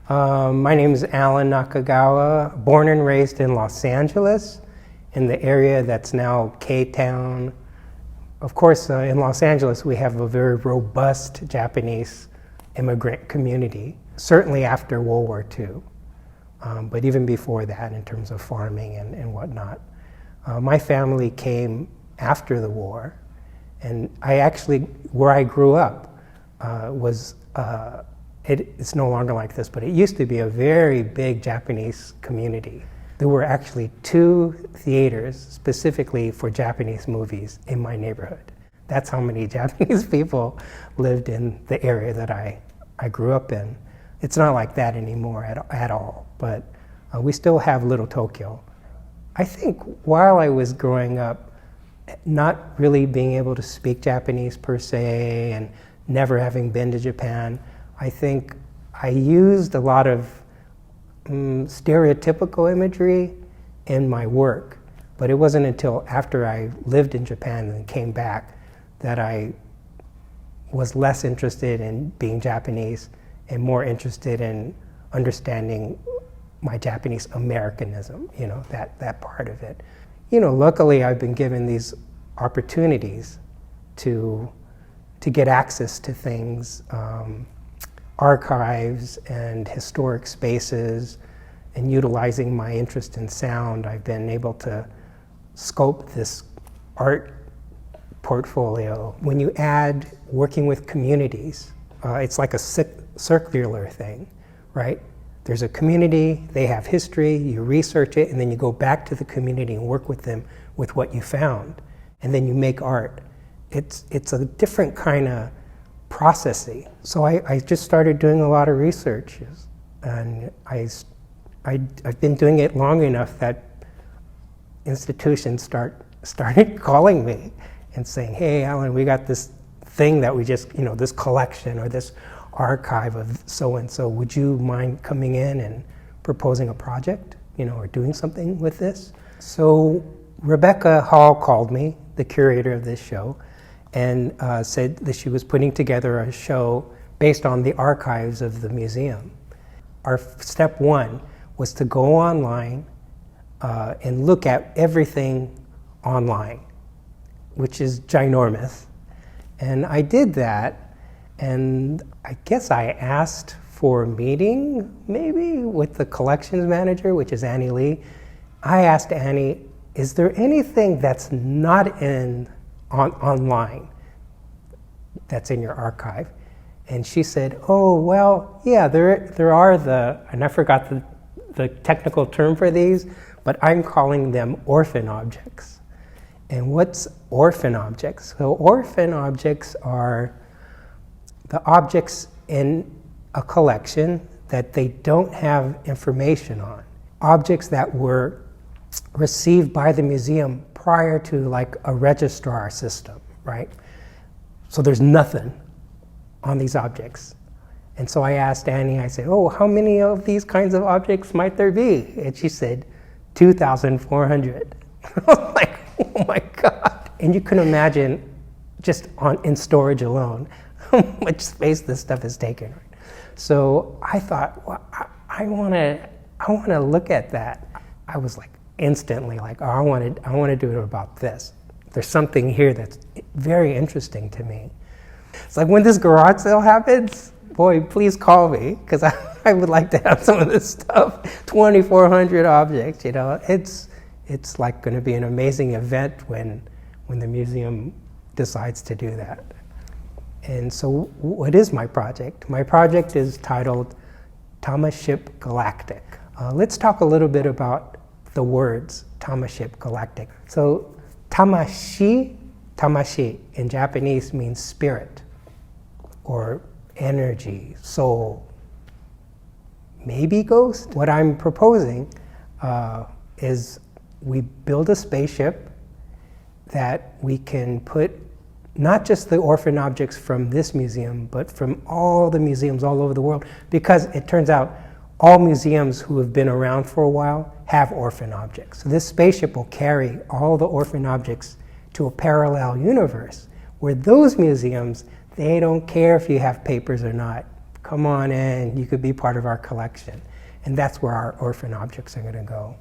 My name is Alan Nakagawa, born and raised in Los Angeles, in the area that's now K-Town. Of course, in Los Angeles, we have a very robust Japanese immigrant community, certainly after World War II, but even before that in terms of farming and whatnot. My family came after the war, and where I grew up it's no longer like this, but it used to be a very big Japanese community. There were actually 2 theaters specifically for Japanese movies in my neighborhood. That's how many Japanese people lived in the area that I grew up in. It's not like that anymore at all, but we still have Little Tokyo. I think while I was growing up, not really being able to speak Japanese per se and never having been to Japan, I think I used a lot of stereotypical imagery in my work, but it wasn't until after I lived in Japan and came back that I was less interested in being Japanese and more interested in understanding my Japanese Americanism, that part of it. Luckily I've been given these opportunities to get access to things, archives and historic spaces, and utilizing my interest in sound, I've been able to scope this art portfolio. When you add working with communities, it's like a circular thing, right? There's a community, they have history, you research it, and then you go back to the community and work with them with what you found, and then you make art. It's a different kind of processing. So I just started doing a lot of research, and I've been doing it long enough that institutions started calling me and saying, "Hey, Alan, we got this thing that we just, this collection or this archive of so-and-so. Would you mind coming in and proposing a project, or doing something with this?" So Rebecca Hall called me, the curator of this show, and said that she was putting together a show based on the archives of the museum. Our step 1 was to go online and look at everything online, which is ginormous. And I did that, and I guess I asked for a meeting, maybe, with the collections manager, which is Annie Lee. I asked Annie, is there anything that's not online that's in your archive? And she said, "Oh, well, yeah, there are and I forgot the technical term for these, but I'm calling them orphan objects." And what's orphan objects? So orphan objects are the objects in a collection that they don't have information on. Objects that were received by the museum prior to like a registrar system, right? So there's nothing on these objects. And so I asked Annie, I said, "Oh, how many of these kinds of objects might there be?" And she said, 2,400. I was like, oh my God. And you can imagine just in storage alone, how much space this stuff has taken. So I thought, well, I want to look at that. I was like, instantly like, oh, I want to do it about this. There's something here that's very interesting to me. It's like when this garage sale happens, boy, please call me, because I would like to have some of this stuff. 2,400 objects, It's like going to be an amazing event when the museum decides to do that. And so what is my project? My project is titled Tamaship Galactic. Let's talk a little bit about the words Tamaship Galactic. So tamashi in Japanese means spirit or energy, soul, maybe ghost. What I'm proposing is we build a spaceship that we can put not just the orphan objects from this museum, but from all the museums all over the world, because it turns out all museums who have been around for a while have orphan objects. So this spaceship will carry all the orphan objects to a parallel universe where those museums, they don't care if you have papers or not. come on in, you could be part of our collection. And that's where our orphan objects are going to go.